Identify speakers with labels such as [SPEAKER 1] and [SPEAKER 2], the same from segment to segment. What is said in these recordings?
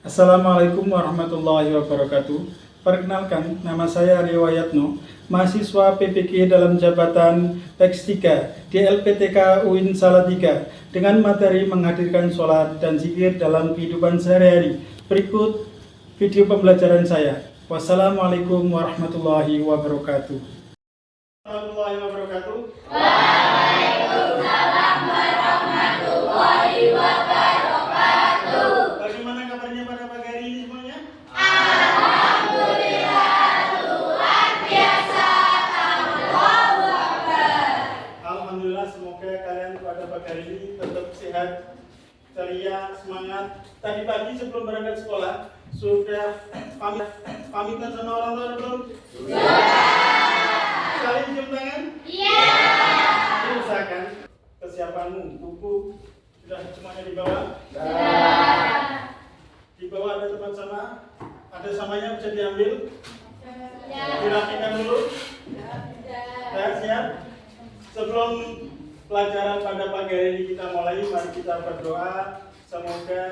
[SPEAKER 1] Assalamualaikum warahmatullahi wabarakatuh. Perkenalkan, nama saya Aryo Wayatno, mahasiswa PPG dalam jabatan PEX 3 di LPTK UIN Salatiga dengan materi menghadirkan sholat dan zikir dalam kehidupan sehari-hari. Berikut video pembelajaran saya. Wassalamualaikum warahmatullahi wabarakatuh. Warahmatullahi wabarakatuh.
[SPEAKER 2] Waalaikumsalam warahmatullahi wabarakatuh.
[SPEAKER 1] Bagaimana kabarnya pada pagi hari ini semuanya?
[SPEAKER 2] Alhamdulillah, luar biasa. Allahu Akbar.
[SPEAKER 1] Alhamdulillah, semoga kalian pada pagi hari ini tetap sehat, ceria, semangat. Tadi pagi sebelum berangkat sekolah sudah pamitan sama orang tua belum? Saling cium tangan?
[SPEAKER 2] Iya.
[SPEAKER 1] Usahakan kesiapanmu, buku sudah semuanya dibawa? Di bawah ada tempat sama? Ada samanya bisa diambil? Dirapikan dulu? Ya, siap? Sebelum pelajaran pada pagi hari ini kita mulai, mari kita berdoa semoga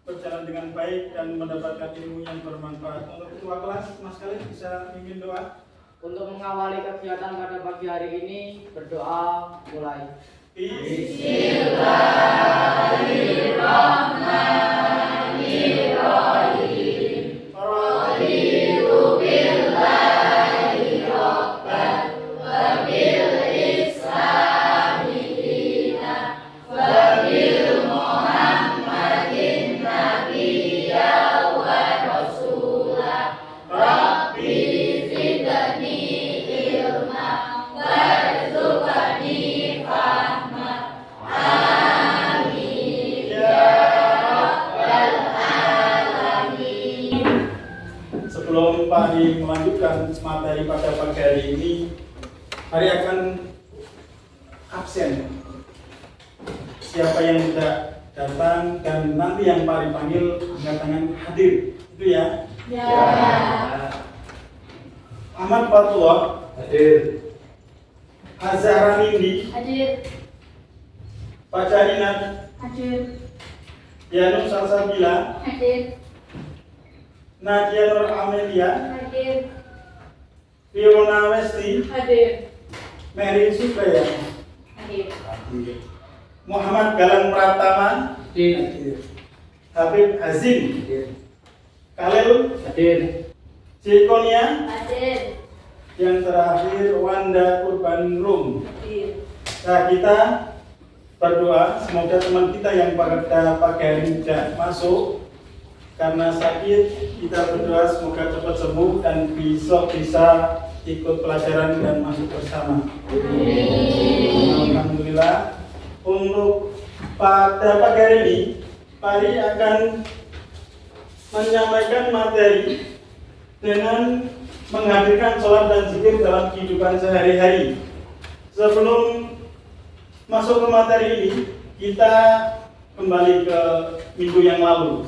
[SPEAKER 1] berjalan dengan baik dan mendapatkan ilmu yang bermanfaat. Untuk ketua kelas, Mas Khalid bisa mimpin doa?
[SPEAKER 3] Untuk mengawali kegiatan pada pagi hari ini, berdoa mulai.
[SPEAKER 2] Bismillahirrahmanirrahim. Raditu billahi rabban wa bil islami dinan wa bil muhammadin nabiyya wa rasulah. Rabbi zidni ilma warzuqni fahma. Amin ya rabbal alamin.
[SPEAKER 1] Sebelum Pak Adi melanjutkan materi pada pagi hari ini, Hari akan absen. Siapa yang tidak datang dan nanti yang Pak Adi panggil angkat tangan hadir, itu ya. Ahmad Fatullah
[SPEAKER 3] Hadir.
[SPEAKER 1] Azhara Nindi,
[SPEAKER 2] Hadir.
[SPEAKER 1] Pak Jarinat,
[SPEAKER 2] Hadir.
[SPEAKER 1] Yanus Salsabila,
[SPEAKER 2] Hadir.
[SPEAKER 1] Nadia Nur Amelia,
[SPEAKER 2] Hadir.
[SPEAKER 1] Fiona Westi,
[SPEAKER 2] Hadir.
[SPEAKER 1] Mary Supraya,
[SPEAKER 2] Hadir.
[SPEAKER 1] Muhammad Galang Pratama,
[SPEAKER 3] Hadir.
[SPEAKER 1] Habib Hazim, Khalil,
[SPEAKER 3] Hadir.
[SPEAKER 1] Cikonia,
[SPEAKER 2] Hadir.
[SPEAKER 1] yang terakhir Wanda Urban Room.
[SPEAKER 2] Hadir.
[SPEAKER 1] Nah, kita berdoa semoga teman kita yang pada pagi hari ini tidak masuk karena sakit. Kita berdoa semoga cepat sembuh dan besok bisa ikut pelajaran dan masuk bersama. Alhamdulillah. Untuk pada pagi hari ini, Pak Ari akan menyampaikan materi dengan menghadirkan sholat dan zikir dalam kehidupan sehari-hari. Sebelum masuk ke materi ini, kita kembali ke minggu yang lalu.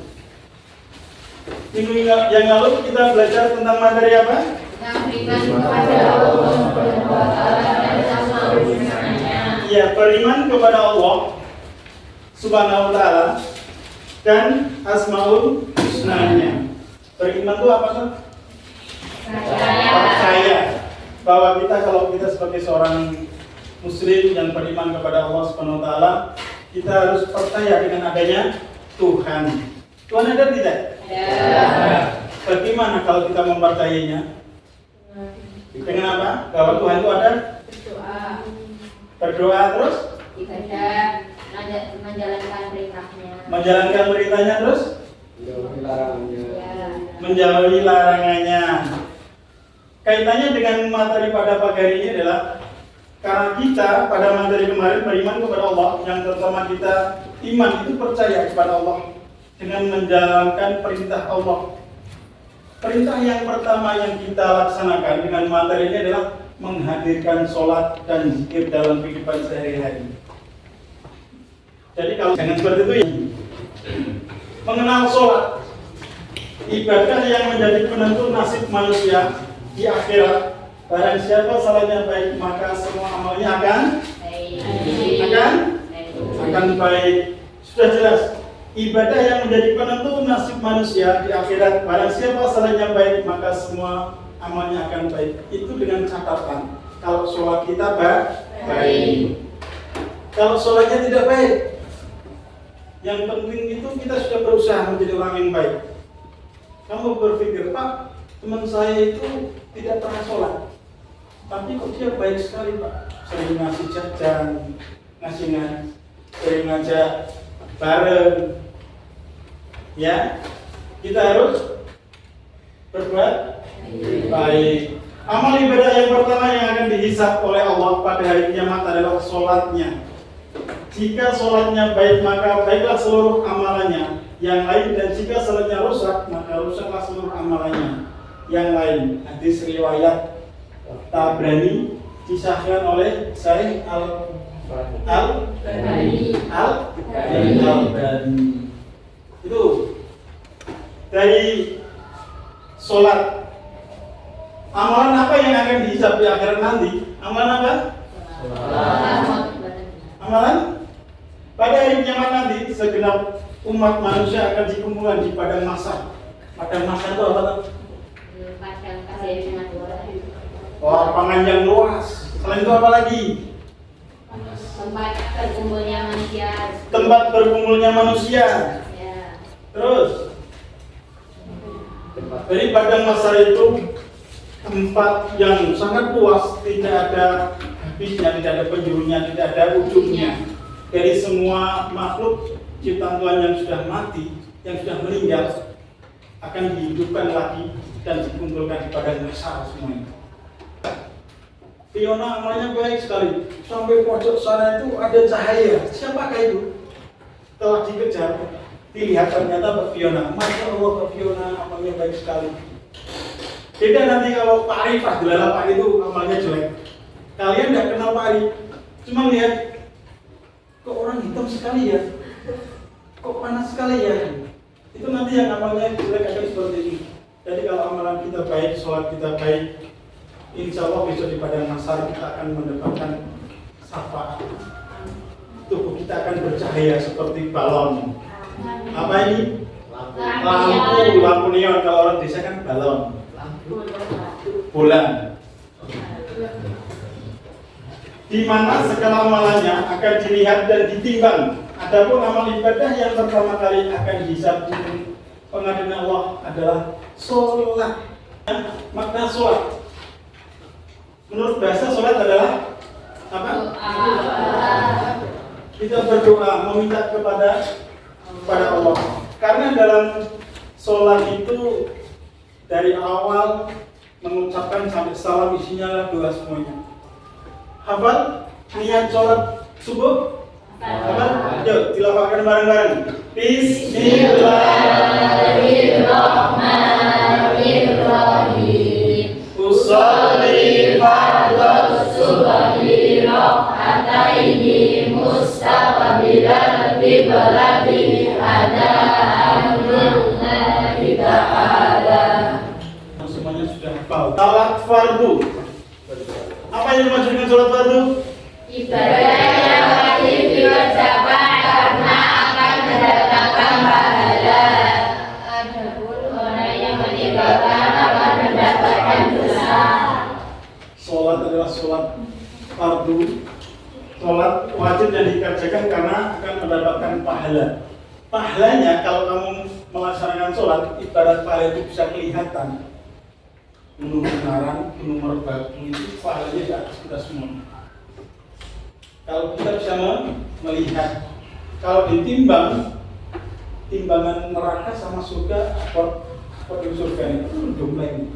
[SPEAKER 1] Minggu yang lalu kita belajar tentang materi apa?
[SPEAKER 2] Beriman kepada Allah Subhanahu wa taala dan asmaul husnanya.
[SPEAKER 1] Ya, beriman kepada Allah Subhanahu wa taala dan asmaul husnanya. Beriman itu apa sih? Percaya bahwa kalau kita sebagai seorang muslim yang beriman kepada Allah Subhanahu wa taala, kita harus percaya dengan adanya Tuhan. Tuhan ada tidak?
[SPEAKER 2] Ada.
[SPEAKER 1] Bagaimana kalau kita mempercayainya? Dengan apa? Bahwa Tuhan itu ada?
[SPEAKER 2] Berdoa.
[SPEAKER 1] Berdoa terus?
[SPEAKER 2] Ibadah. Menjalankan perintahnya.
[SPEAKER 1] Menjalankan perintahnya terus?
[SPEAKER 3] Menjauhi larangannya.
[SPEAKER 2] Ya.
[SPEAKER 1] Menjauhi larangannya. Kaitannya dengan materi pada pagi hari ini adalah karena kita pada materi kemarin beriman kepada Allah, yang terutama kita iman itu percaya kepada Allah dengan menjalankan perintah Allah. Perintah yang pertama yang kita laksanakan dengan materi ini adalah menghadirkan sholat dan zikir dalam kehidupan sehari-hari. Jadi kalau jangan seperti itu ya. Mengenal sholat, ibadah yang menjadi penentu nasib manusia di akhirat. Barang siapa salahnya baik, maka semua amalnya akan baik. Sudah jelas ibadah yang menjadi penentu nasib manusia di akhirat. Barang siapa salahnya baik, maka semua amalnya akan baik. Itu dengan catatan kalau sholat kita baik. Kalau sholatnya tidak baik, yang penting itu kita sudah berusaha menjadi orang yang baik. Kamu berpikir, Pak, teman saya itu tidak pernah sholat, tapi kok dia baik sekali, Pak. Sering ngasih jajan, sering ngajak bareng. Ya, kita harus berbuat baik. Amal ibadah yang pertama yang akan dihisab oleh Allah pada hari kiamat adalah sholatnya. Jika sholatnya baik, maka baiklah seluruh amalannya yang lain, dan jika sholatnya rusak, maka rusaklah seluruh amalannya yang lain. Hadis riwayat Tabrani disahkan oleh Sahih Al-Albani. Itu dari sholat. Amalan apa yang akan dihisab di akhirat nanti? Amalan apa? Amalan pada hari kiamat nanti segenap umat manusia akan dikumpulkan di padang mahsyar. Padang mahsyar itu apa tuh? Lapangan yang luas. Selain itu apa lagi?
[SPEAKER 2] Tempat berkumpulnya manusia.
[SPEAKER 1] Tempat berkumpulnya manusia.
[SPEAKER 2] Ya.
[SPEAKER 1] Terus dari padang mahsyar itu tempat yang sangat luas, tidak ada habisnya, tidak ada penjurunya, tidak ada ujungnya. Dari semua makhluk ciptaan Tuhan yang sudah mati, yang sudah meninggal, akan dihidupkan lagi dan dikumpulkan di padang mahsyar semuanya. Fiona amalnya baik sekali, sampai pojok sana itu ada cahaya. Siapakah itu? Telah dikejar, dilihat ternyata Mbak Fiona. Masya Allah, Mbak Fiona amalnya baik sekali. Beda nanti kalau Pak Arif adalah Pak itu amalnya jelek. Kalian tidak kenal Pak Arif, cuma lihat kok orang hitam sekali ya, kok panas sekali ya. Itu nanti yang amalnya jelek akan seperti ini. Jadi kalau amalan kita baik, sholat kita baik, insya Allah besok di padang mahsyar kita akan mendapatkan syafaat. Tubuh kita akan bercahaya seperti balon. Apa ini? Lampu neon. Kalau orang desa kan balon. Bulan. Di mana segala amalannya akan dilihat dan ditimbang. Adapun amal ibadah yang pertama kali akan dihisab di pengadilan Allah adalah sholat. Makna sholat, menurut bahasa sholat adalah apa? Kita berdoa meminta kepada Allah. Karena dalam sholat itu dari awal mengucapkan sampai salam isinya doa semuanya. Hafal niat sholat subuh? Hafal? Yuk dilafalkan bareng-bareng. Bismillahirrahmanirrahim. Usolli fardhu subhi rak'ataini mustaqbilan qiblati ada amrullahi ta'ala. Semuanya sudah hafal. Salat fardu. Apa yang dimaksud dengan salat fardu?
[SPEAKER 2] Ibadah yang wajib dikerjakan karena akan mendatangkan pahala. Adapun orang yang meninggalkan akan mendapatkan dosa.
[SPEAKER 1] Salat adalah salat fardu. Salat wajib yang dikerjakan karena akan mendapatkan pahala. Pahalanya kalau kamu melaksanakan salat, ibarat pahala itu bisa kelihatan. Gunung Ungaran, Gunung Merbabu itu pahalanya di atas kita semua. Kalau kita bisa melihat, kalau ditimbang, timbangan neraka sama surga, apa surga itu dompleng.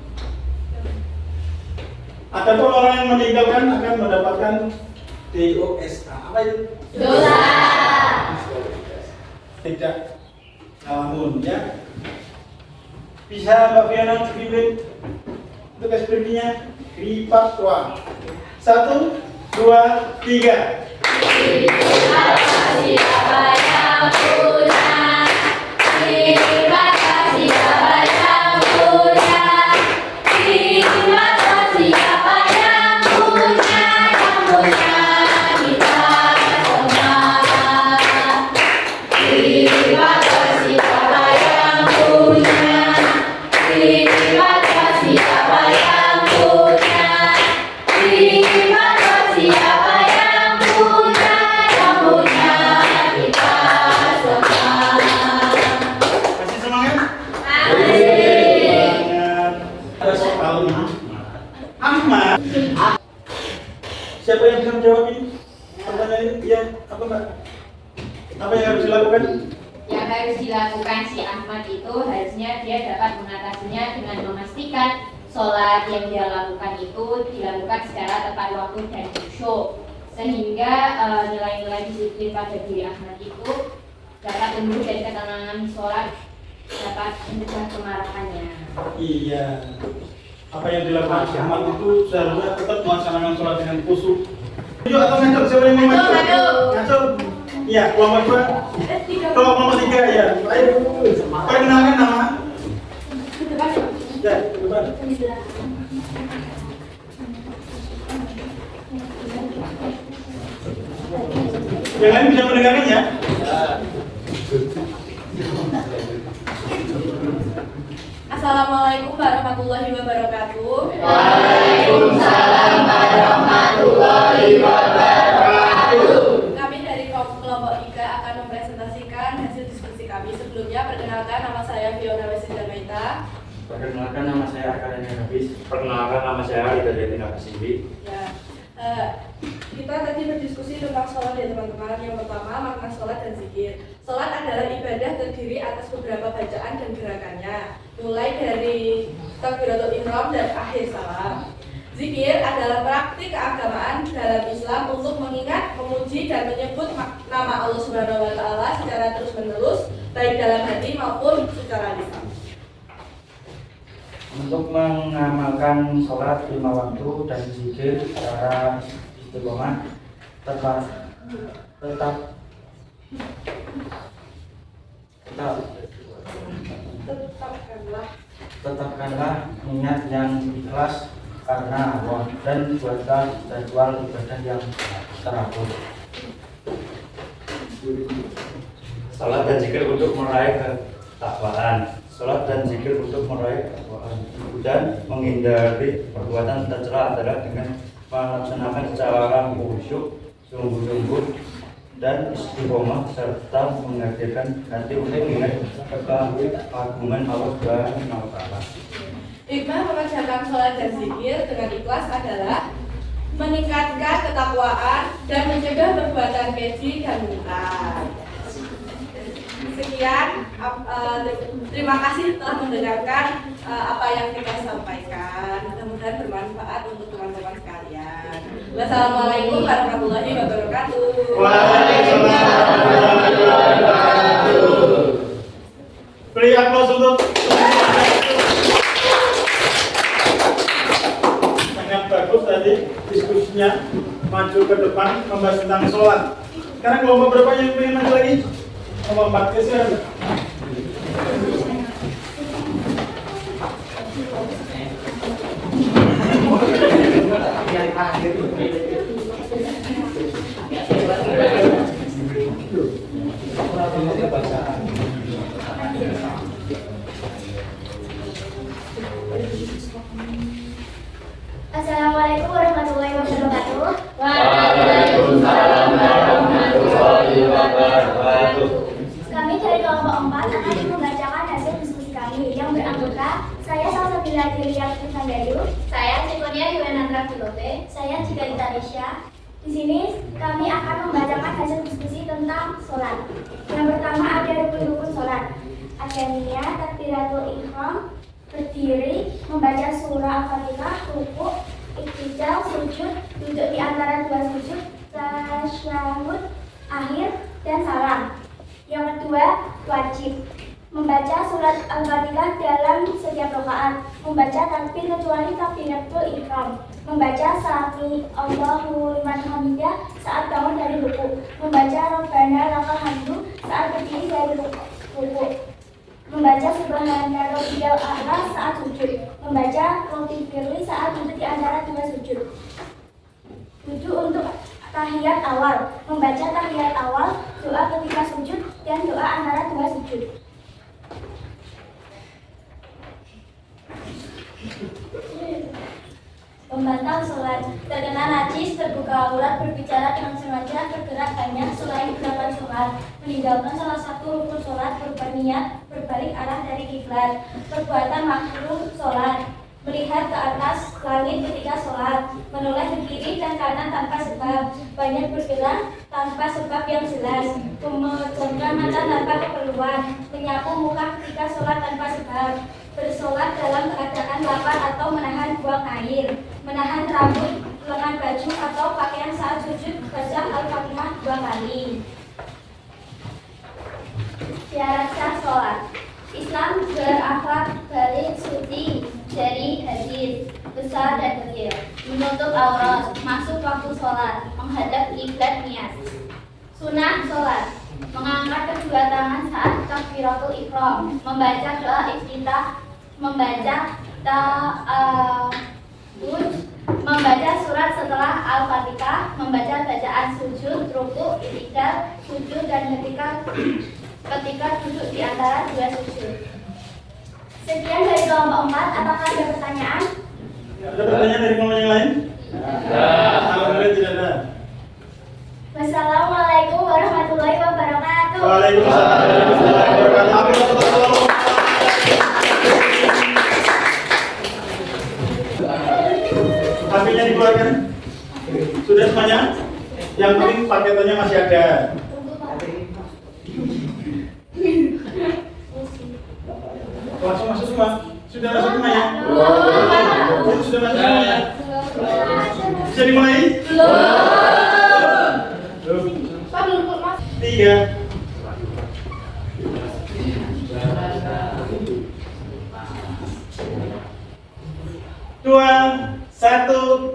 [SPEAKER 1] Adapun orang yang meninggalkan akan mendapatkan DOSA. Apa itu?
[SPEAKER 2] Dosa.
[SPEAKER 1] Tidak ngalamun ya. Bisa Mbak Fiona dipimpin untuk ekspresinya lipat tua. 1, 2, 3.
[SPEAKER 2] Terima kasih apa yang punya. Terima kasih apa yang punya. Terima kasih apa yang punya kita semua. Terima kasih. harus dilakukan si Ahmad itu harusnya dia dapat mengatasinya dengan memastikan sholat yang dia lakukan itu dilakukan secara tepat waktu dan khusyuk, sehingga nilai-nilai disiplin pada diri Ahmad itu dapat tumbuh dan ketenangan sholat dapat mencegah kemarahannya.
[SPEAKER 1] Iya. Apa yang dilakukan si Ahmad itu seharusnya tetap melaksanakan sholat dengan khusyuk. Yuk atau ngaco, siapa yang mau ngaco? Ngaco. Iya, kelompok 2. Kelompok 3 ya. Ayo. Perkenalkan nama. Ya, depan. Yang lain bisa mendengarkan ya?
[SPEAKER 4] Assalamualaikum warahmatullahi wabarakatuh.
[SPEAKER 2] Waalaikumsalam warahmatullahi wabarakatuh.
[SPEAKER 4] Kami dari kelompok 3 akan mempresentasikan hasil diskusi kami. Sebelumnya perkenalkan nama saya Fiona Wesinda Maita.
[SPEAKER 5] Perkenalkan nama saya Arkadania Habis. Perkenalkan nama saya Ida Jatina Kasindi.
[SPEAKER 4] Ya, kita tadi berdiskusi tentang sholat ya teman-teman. Yang pertama makna sholat dan zikir. Sholat adalah ibadah terdiri atas beberapa bacaan dan gerakannya, mulai dari takbiratul ihram dan akhir salam. Zikir adalah praktik keagamaan dalam Islam untuk mengingat, memuji dan menyebut nama Allah Subhanahu wa taala secara terus-menerus baik dalam hati maupun secara lisan.
[SPEAKER 5] Untuk mengamalkan sholat 5 waktu dan zikir secara istiqomah, tetapkanlah niat yang ikhlas karena Allah dan buatlah jadwal ibadah yang teratur. Salat dan zikir untuk meraih ketakwaan. Salat dan zikir untuk meraih ketakwaan dan menghindari perbuatan tercela adalah dengan melaksanakan secara khusyuk, sungguh-sungguh dan istiqomah serta menghadirkan hati untuk mengingat keagungan Allah Subhanahu wa taala.
[SPEAKER 4] Hikmah mengerjakan sholat dan zikir dengan ikhlas adalah meningkatkan ketakwaan dan mencegah perbuatan keji dan munkar. Sekian, terima kasih telah mendengarkan apa yang kita sampaikan. Mudah-mudahan bermanfaat untuk teman-teman sekalian. Wassalamualaikum warahmatullahi wabarakatuh.
[SPEAKER 1] Waalaikumsalam warahmatullahi wabarakatuh. Beri aplaus untuk sangat bagus tadi diskusinya, maju ke depan membahas tentang sholat. Sekarang kelompok berapa yang ingin maju lagi? Kelompok 4 geser.
[SPEAKER 2] Assalamualaikum warahmatullahi wabarakatuh.
[SPEAKER 5] Waalaikumsalam warahmatullahi wabarakatuh.
[SPEAKER 2] Kami dari kelompok 4 akan membacakan hasil diskusi kami yang beranggota saya Salsabila Diliat Sandayu, saya Sikonia Yuwenandra Filote, saya Jika Itarisya. Di sini kami akan membacakan hasil diskusi tentang sholat. Yang pertama ada rukun-rukun sholat. Ada niyat, takbiratul ihram, berdiri, membaca surah Al-Fatihah, rukuk, iktidal, sujud, duduk di antara dua sujud, tasyahud, akhir, dan salam. Yang kedua, wajib membaca surat Al-Fatihah dalam setiap rakaat, membaca takbir kecuali takbiratul ihram, membaca sami Allahu liman hamidah saat bangun dari ruku, membaca Rabbana lakal hamdu saat berdiri dari ruku, membaca subhana rabbiyal a'la saat sujud, membaca Rabbighfirli saat duduk di antara dua sujud. Duduk untuk tahiyat awal, membaca tahiyat awal, doa ketika sujud, dan doa antara dua sujud. Pembatal sholat, terkena najis, terbuka aurat, berbicara dengan sengaja, bergerak banyak selain gerakan sholat, meninggalkan salah satu rukun sholat, berniat berbalik arah dari kiblat, perbuatan makruh sholat, melihat ke atas langit ketika sholat, menoleh ke kiri dan kanan tanpa sebab, banyak bergerak tanpa sebab yang jelas, memejamkan mata tanpa keperluan, menyapu muka ketika sholat tanpa sebab, bersolat dalam keadaan lapar atau menahan buang air, menahan rambut, lengan baju atau pakaian saat sujud, baca Al-Fatihah 2 kali. Syarat sah sholat. Islam berakhlak baik, suci dari hadis, besar dan kecil, menutup aurat, masuk waktu sholat, menghadap kiblat niat. Sunnah sholat, mengangkat kedua tangan saat takbiratul ihram, membaca doa iftitah, membaca ta'awudz, membaca surat setelah Al-Fatihah, membaca bacaan sujud, ruku, i'tidal, sujud dan ketika duduk di antara dua sujud. Sekian dari kelompok 4, apakah ada pertanyaan?
[SPEAKER 1] Ada pertanyaan dari kelompok yang lain? Alhamdulillah tidak ada.
[SPEAKER 2] Wassalamualaikum warahmatullahi wabarakatuh.
[SPEAKER 1] Waalaikumsalam warahmatullahi wabarakatuh. HP-nya dikeluarkan. Sudah semuanya? Yang penting paketannya masih ada. Langsung masuk semua. Sudah masuk semuanya? Sudah masuk semuanya? Bisa dimulai? Belum. 3. Dua, 1.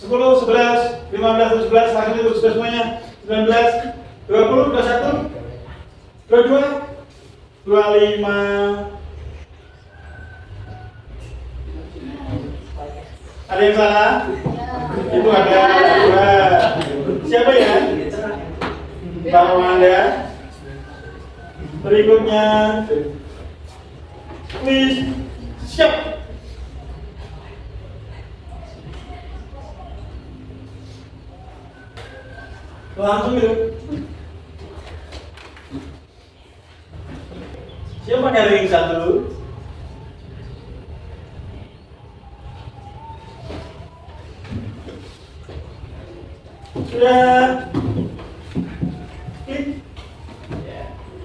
[SPEAKER 1] Sepuluh, 11, 15, 11, langsung itu sudah semuanya. 19, 20, 21, 22, 25. Ada yang salah? Itu ada 2. Siapa ya? Baru Anda. Berikutnya, please siap. Langsung itu. Siapa yang 1? Sudah. Klik.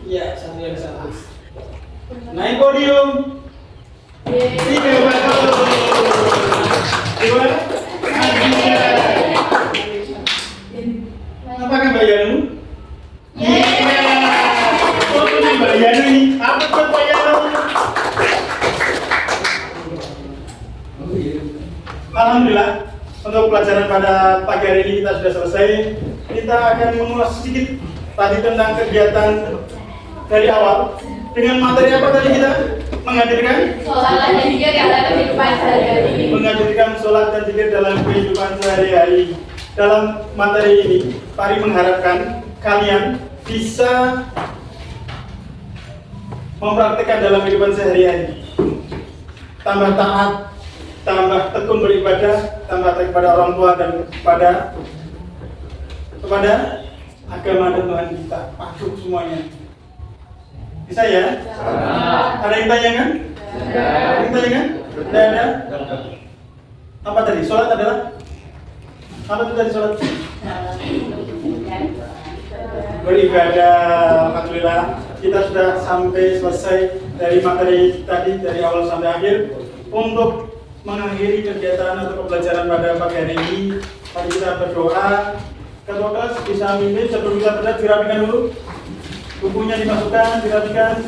[SPEAKER 1] Ya, satu yang 1. Naik podium. 3 bagus. Gimana? Apakah Mbak Yanu? Oh, ini Mbak Yanu ini. Apa tuh Mbak Yanu? Alhamdulillah, untuk pelajaran pada pagi hari ini kita sudah selesai. Kita akan mengulas sedikit tadi tentang kegiatan dari awal. Dengan materi apa tadi kita? Menghadirkan
[SPEAKER 4] Sholat dan zikir dalam kehidupan sehari-hari.
[SPEAKER 1] Menghadirkan sholat dan zikir dalam kehidupan sehari-hari. Dalam materi ini, Pari mengharapkan kalian bisa mempraktikkan dalam kehidupan sehari-hari. Tambah taat, tambah tekun beribadah, tambah taat kepada orang tua dan kepada agama dan Tuhan kita. Patuh semuanya. Bisa ya? Ada yang tanya kan? Ada yang tanya kan? Tidak ada? Apa tadi? Sholat adalah? Apa itu tadi sholat? Beribadah. Alhamdulillah kita sudah sampai selesai dari materi tadi dari awal sampai akhir. Untuk mengakhiri kegiatan atau pembelajaran pada pagi hari ini, mari kita berdoa. Ketua kelas bisa mimpin sebelum kita berdoa, dirapikan dulu. Bukunya dimasukkan, dirapikan.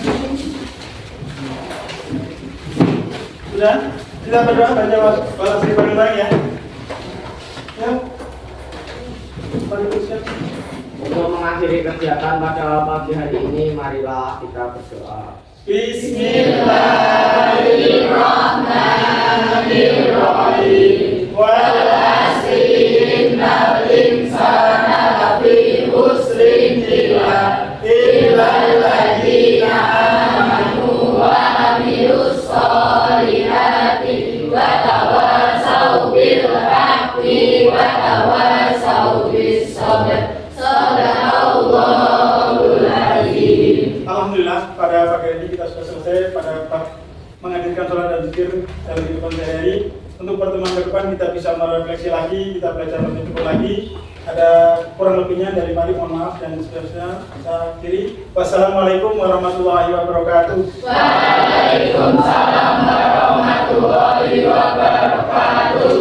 [SPEAKER 1] Sudah? Kita berdoa baca balas bareng-bareng ya. Ya.
[SPEAKER 3] Untuk mengakhiri kegiatan pada pagi hari ini, marilah kita berdoa.
[SPEAKER 1] Bismillahirrahmanirrahim. Wal asri innal insana lafi khusrin illa alladzina amanu wa amilus sholihati wa tawassaw bil haqqi wa Alhamdulillah pada pagi ini kita sudah selesai menghadirkan sholat dan zikir dalam kehidupan sehari-hari. Untuk pertemuan ke depan kita bisa merefleksi lagi, kita belajar lebih cukup lagi. Ada kurang lebihnya dari Mari, mohon maaf, dan seterusnya kita akhiri. Wassalamualaikum warahmatullahi wabarakatuh.
[SPEAKER 6] Waalaikumsalam warahmatullahi wabarakatuh.